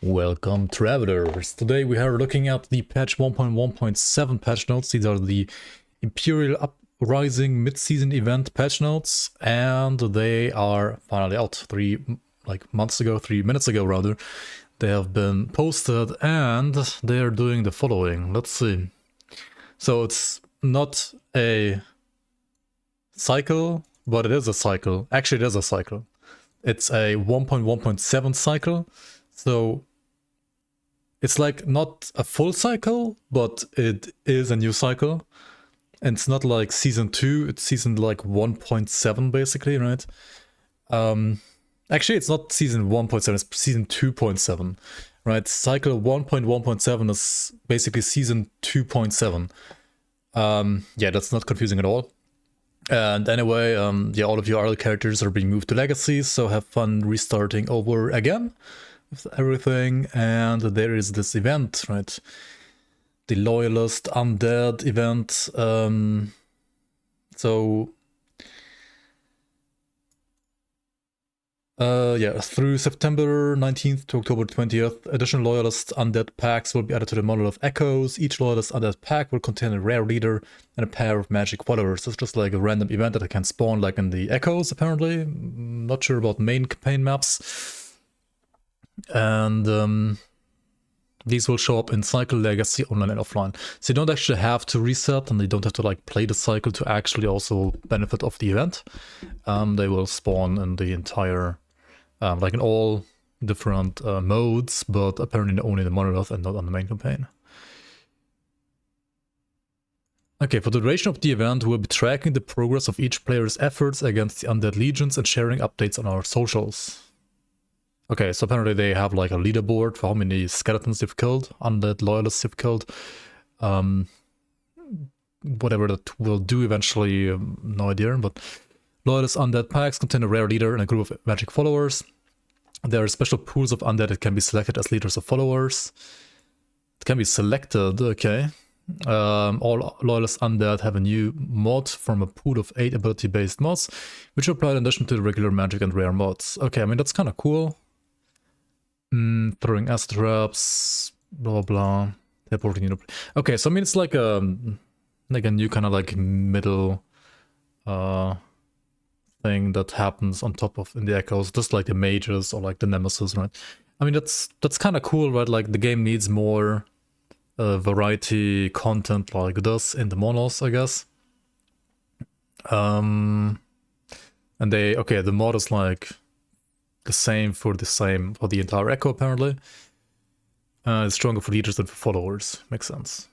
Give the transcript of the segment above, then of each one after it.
Welcome, travelers. Today we are looking at the patch 1.1.7 patch notes. These are the Imperial Uprising mid-season event patch notes, and they are finally out 3 minutes ago rather. They have been posted, and they are doing the following. Let's see. So it's not a cycle, but it is a cycle. Actually, it is a cycle. It's a 1.1.7 cycle. So it's like not a full cycle, but it is a new cycle. And it's not like season 2, it's season like 1.7 basically, right? Actually, it's not season 1.7, it's season 2.7, right? Cycle 1.1.7 is basically season 2.7. Yeah, that's not confusing at all. And anyway, yeah, all of your other characters are being moved to legacies, so have fun restarting over again with everything. And there is this event, right? The Loyalist Undead event. Yeah, through September 19th to October 20th, additional Loyalist Undead packs will be added to the model of Echoes. Each Loyalist Undead pack will contain a rare leader and a pair of magic followers. It's just like a random event that can spawn like in the Echoes, apparently. Not sure about main campaign maps. And these will show up in Cycle, Legacy, Online, and Offline. So you don't actually have to reset, and you don't have to like play the cycle to actually also benefit of the event. They will spawn in the entire, like in all different modes, but apparently only in the monolith and not on the main campaign. Okay, for the duration of the event, we'll be tracking the progress of each player's efforts against the Undead Legions and sharing updates on our socials. Okay, so apparently they have like a leaderboard for how many skeletons they've killed, undead loyalists they've killed. Whatever that will do eventually, no idea. But Loyalist Undead packs contain a rare leader and a group of magic followers. There are special pools of undead that can be selected as leaders or followers. It can be selected, okay. All Loyalist Undead have a new mod from a pool of 8 ability-based mods, which are applied in addition to the regular magic and rare mods. Okay, I mean, that's kind of cool. Throwing acid traps, blah blah. Teleporting, you know. Okay, so I mean it's like a new kind of like middle thing that happens on top of in the Echoes, just like the mages or like the nemesis, right? I mean that's kind of cool, right? Like the game needs more variety content like this in the monos, I guess. And the mod is like the same for the entire Echo, apparently. It's stronger for leaders than for followers. Makes sense.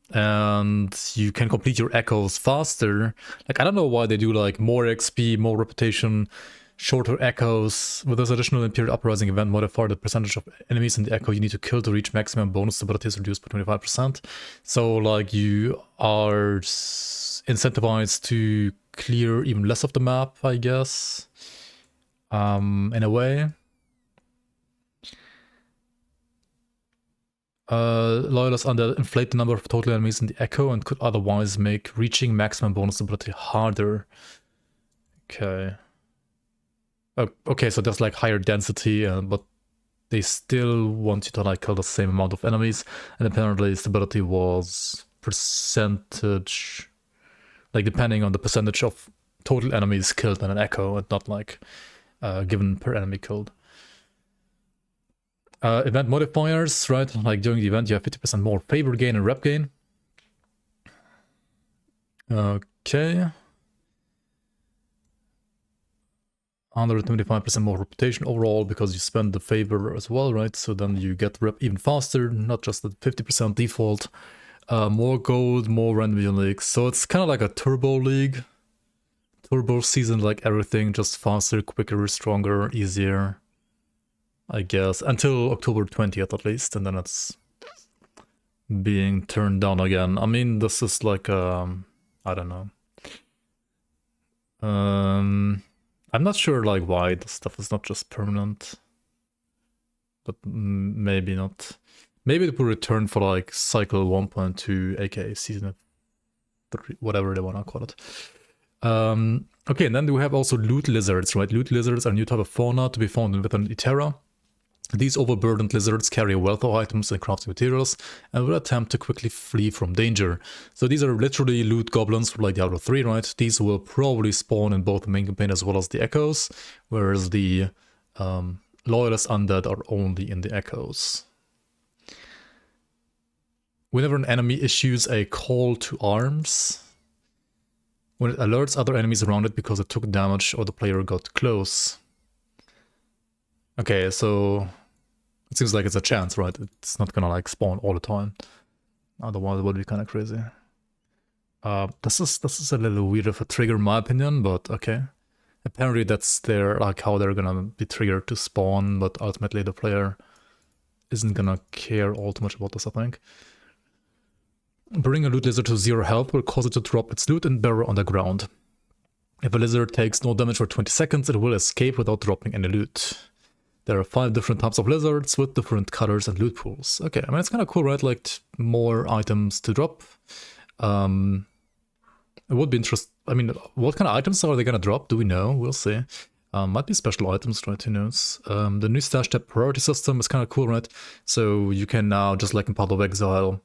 And you can complete your Echoes faster. Like, I don't know why they do like more XP, more reputation, shorter Echoes. With this additional Imperial Uprising event modifier, the percentage of enemies in the Echo you need to kill to reach maximum bonus stability is reduced by 25%. So like you are incentivized to clear even less of the map, I guess, in a way. Loyalists Undead inflate the number of total enemies in the Echo and could otherwise make reaching maximum bonus ability harder. Okay. Okay, so there's like higher density, but they still want you to like kill the same amount of enemies, and apparently stability was percentage, like depending on the percentage of total enemies killed in an Echo, and not like given per enemy killed. Event modifiers, right? Like during the event you have 50% more favor gain and rep gain. Okay. 125% more reputation overall because you spend the favor as well, right? So then you get rep even faster, not just the 50% default. More gold, more random uniques. So it's kind of like a turbo league. Turbo season, like everything, just faster, quicker, stronger, easier, I guess, until October 20th at least, and then it's being turned down again. I mean, this is like, I don't know. I'm not sure like why the stuff is not just permanent, but maybe not. Maybe it will return for like cycle 1.2, aka season 3, whatever they want to call it. Okay, and then we have also loot lizards, right? Loot lizards are a new type of fauna to be found within Iterra. These overburdened lizards carry a wealth of items and crafting materials and will attempt to quickly flee from danger. So these are literally loot goblins like Diablo 3, right? These will probably spawn in both the main campaign as well as the Echoes, whereas the Loyalist Undead are only in the Echoes. Whenever an enemy issues a call to arms, when it alerts other enemies around it because it took damage or the player got close. Okay, so it seems like it's a chance, right? It's not gonna like spawn all the time. Otherwise it would be kind of crazy. This is a little weird of a trigger in my opinion, but okay. Apparently that's their like how they're gonna be triggered to spawn, but ultimately the player isn't gonna care all too much about this, I think. Bring a loot lizard to 0 health will cause it to drop its loot and burrow on the ground. If a lizard takes no damage for 20 seconds, it will escape without dropping any loot. There are 5 different types of lizards with different colors and loot pools. Okay, I mean, it's kind of cool, right? Like, more items to drop. It would be interesting. I mean, what kind of items are they going to drop? Do we know? We'll see. Might be special items, right? Who knows? The new stash tab priority system is kind of cool, right? So you can now, just like in Path of Exile,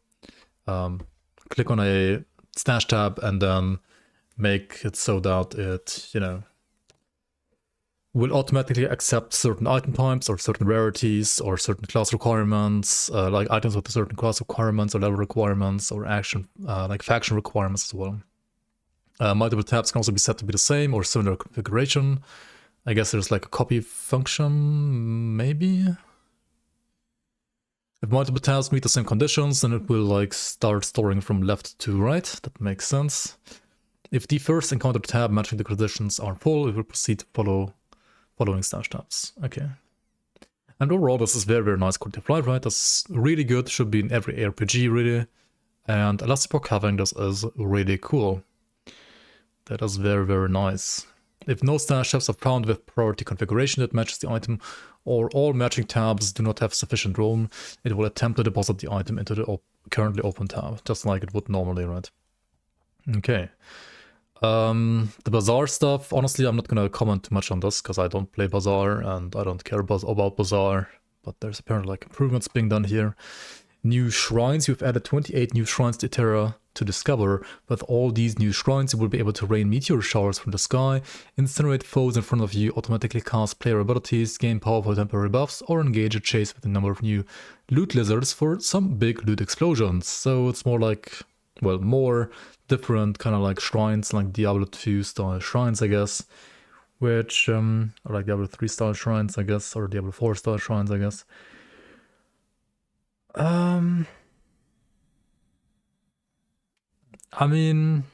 click on a stash tab and then make it so that it, you know, will automatically accept certain item types or certain rarities or certain class requirements, like items with certain class requirements or level requirements or action, like faction requirements as well. Multiple tabs can also be set to be the same or similar configuration. I guess there's like a copy function, maybe? If multiple tabs meet the same conditions, then it will like start storing from left to right. That makes sense. If the first encountered tab matching the conditions are full, it will proceed to following stash tabs. Okay. And overall, this is very, very nice quality of life, right? That's really good. Should be in every RPG, really. And Epoch having this is really cool. That is very, very nice. If no stash tabs are found with priority configuration that matches the item, or all matching tabs do not have sufficient room, it will attempt to deposit the item into the currently open tab, just like it would normally, right? Okay. The Bazaar stuff, honestly, I'm not gonna comment too much on this because I don't play Bazaar and I don't care about Bazaar, but there's apparently like improvements being done here. New shrines, you've added 28 new shrines to Terra to discover. With all these new shrines, you will be able to rain meteor showers from the sky, incinerate foes in front of you, automatically cast player abilities, gain powerful temporary buffs, or engage a chase with a number of new loot lizards for some big loot explosions. So it's more like, well, more different kind of like shrines, like Diablo 2 style shrines, I guess, which, or like Diablo 3 style shrines, I guess, or Diablo 4 style shrines, I guess. I mean,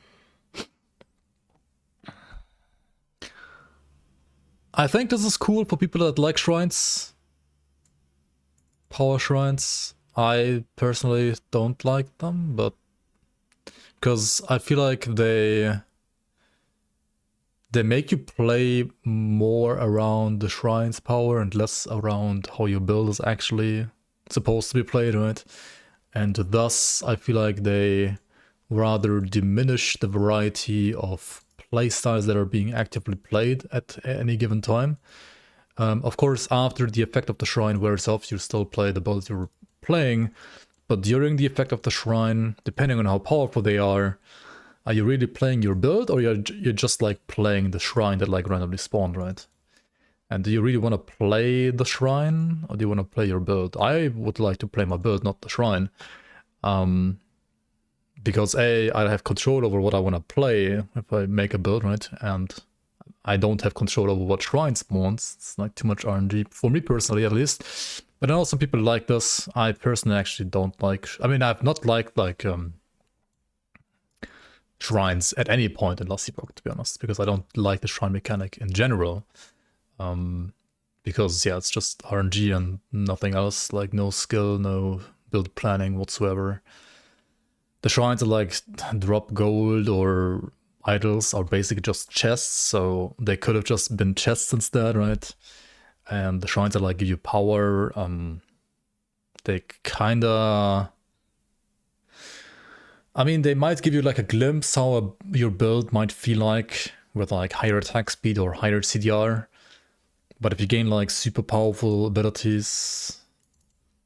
I think this is cool for people that like shrines, power shrines. I personally don't like them, but because I feel like they make you play more around the shrine's power and less around how your build is actually supposed to be played, right? And thus, I feel like they rather diminish the variety of playstyles that are being actively played at any given time. Of course, after the effect of the shrine wears off, you still play the builds you're playing, but during the effect of the shrine, depending on how powerful they are you really playing your build, or you're just like playing the shrine that like randomly spawned, right? And do you really want to play the shrine, or do you want to play your build? I would like to play my build, not the shrine. Because I have control over what I want to play if I make a build, right? And I don't have control over what shrine spawns. It's like too much RNG, for me personally at least. But I know some people like this. I personally actually don't like... I mean, I've not liked like shrines at any point in Lost Epoch, to be honest, because I don't like the shrine mechanic in general. Because, yeah, it's just RNG and nothing else, like no skill, no build planning whatsoever. The shrines are like drop gold or idols are basically just chests, so they could have just been chests instead, right? And the shrines are like give you power. They kinda... I mean, they might give you like a glimpse how your build might feel like with like higher attack speed or higher CDR. But if you gain like super powerful abilities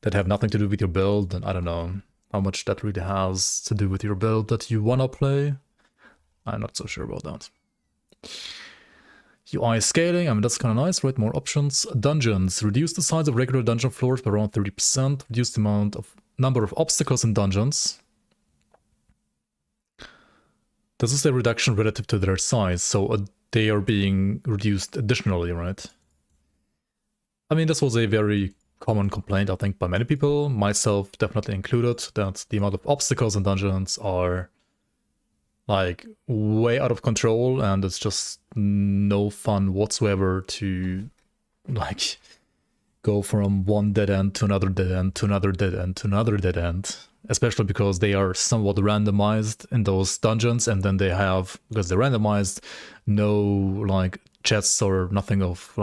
that have nothing to do with your build, then I don't know how much that really has to do with your build that you wanna play. I'm not so sure about that. UI scaling, I mean, that's kind of nice, right? More options. Dungeons. Reduce the size of regular dungeon floors by around 30%. Reduce the number of obstacles in dungeons. This is a reduction relative to their size, so they are being reduced additionally, right? I mean, this was a very common complaint, I think, by many people, myself definitely included, that the amount of obstacles in dungeons are like way out of control, and it's just no fun whatsoever to like go from one dead end to another dead end to another dead end to another dead end, especially because they are somewhat randomized in those dungeons, and then they have, because they're randomized, no like chests or nothing of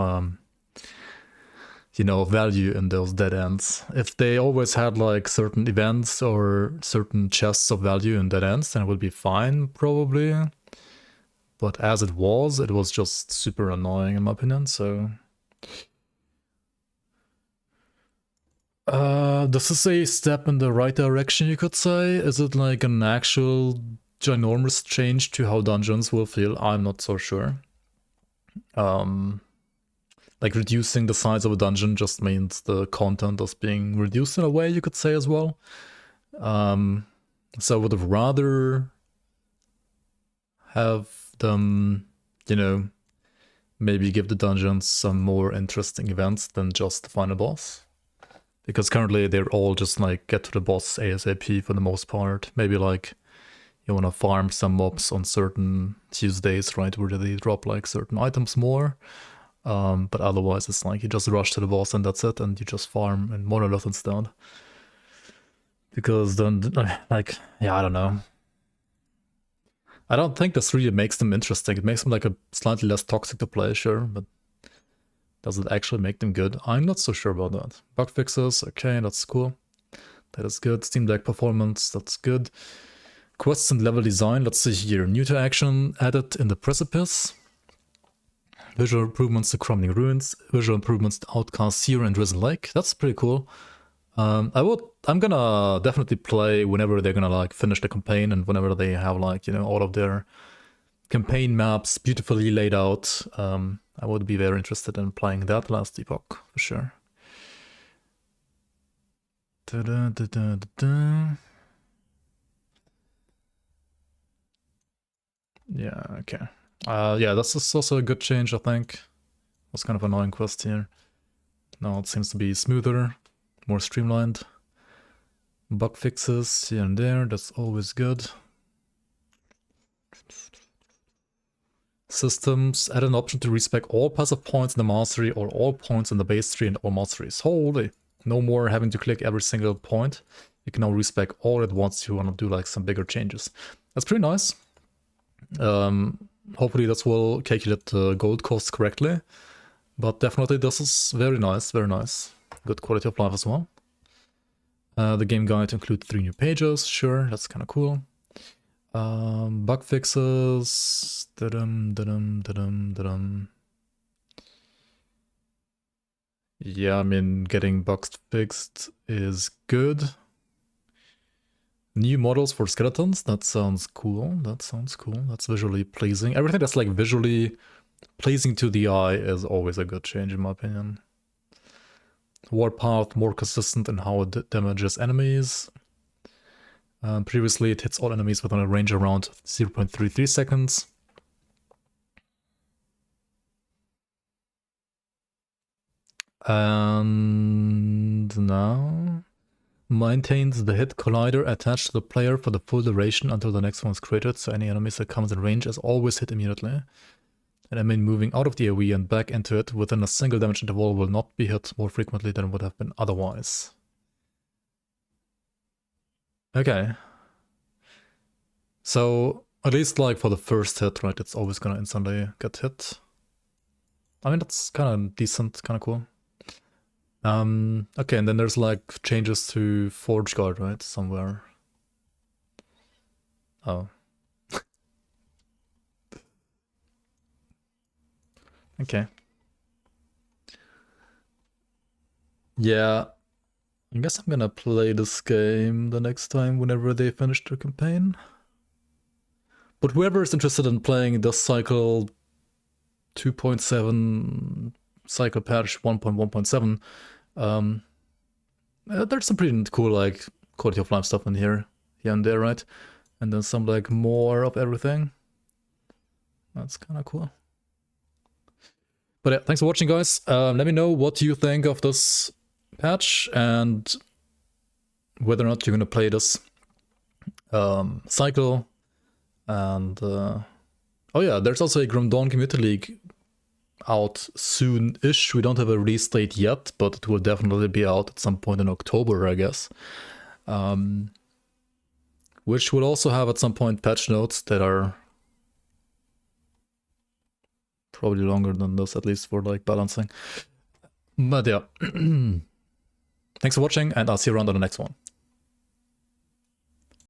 you know, value in those dead ends. If they always had like certain events or certain chests of value in dead ends, then it would be fine, probably. But as it was just super annoying in my opinion, so... this is a step in the right direction, you could say. Is it like an actual ginormous change to how dungeons will feel? I'm not so sure. Like reducing the size of a dungeon just means the content is being reduced in a way, you could say as well. So I would have rather have them, you know, maybe give the dungeons some more interesting events than just the final boss. Because currently they're all just like get to the boss ASAP for the most part. Maybe like you want to farm some mobs on certain Tuesdays, right, where they drop like certain items more. But otherwise it's like you just rush to the boss and that's it, and you just farm in Monolith instead. Because then, like, yeah, I don't know. I don't think this really makes them interesting. It makes them like a slightly less toxic to play, sure, but does it actually make them good? I'm not so sure about that. Bug fixes, okay, that's cool. That is good. Steam Deck performance, that's good. Quests and level design, let's see here. New to action added in the Precipice. Visual improvements to Crumbling Ruins. Visual improvements to Outcast Seer and Risen Lake. That's pretty cool. I'm gonna definitely play whenever they're gonna like finish the campaign, and whenever they have like, you know, all of their campaign maps beautifully laid out. I would be very interested in playing that last Epoch for sure. Yeah, okay. Yeah, that's also a good change, I think. Was kind of an annoying quest here. Now it seems to be smoother, more streamlined. Bug fixes here and there, that's always good. Systems, add an option to respec all passive points in the mastery or all points in the base tree and all masteries. Holy, no more having to click every single point. You can now respec all at once if you want to do like some bigger changes. That's pretty nice. Hopefully this will calculate the gold costs correctly. But definitely this is very nice, very nice. Good quality of life as well. The game guide to include 3 new pages, sure, that's kind of cool. Bug fixes. Yeah, I mean, getting bugs fixed is good. New models for skeletons, that sounds cool. That sounds cool. That's visually pleasing. Everything that's like visually pleasing to the eye is always a good change in my opinion. Warpath more consistent in how it damages enemies. Previously, it hits all enemies within a range around 0.33 seconds. And now maintains the hit collider attached to the player for the full duration until the next one is created, so any enemies that comes in range is always hit immediately. And I mean, moving out of the AoE and back into it within a single damage interval will not be hit more frequently than would have been otherwise. Okay. So, at least like for the first hit, right, it's always gonna instantly get hit. I mean, that's kind of decent, kind of cool. Okay, and then there's like changes to Forge Guard, right, somewhere. Oh. Okay. Yeah. I guess I'm gonna play this game the next time whenever they finish their campaign. But whoever is interested in playing this cycle 2.7 cycle patch 1.1.7, there's some pretty cool like quality of life stuff in here and there, right? And then some like more of everything. That's kind of cool. But yeah, thanks for watching, guys. Let me know what you think of this patch and whether or not you're gonna play this cycle. And oh yeah, there's also a Grim Dawn Community League out soon-ish. We don't have a release date yet, but it will definitely be out at some point in October, I guess. Which will also have at some point patch notes that are probably longer than this, at least for like balancing. But yeah, thanks for watching, and I'll see you around on the next one.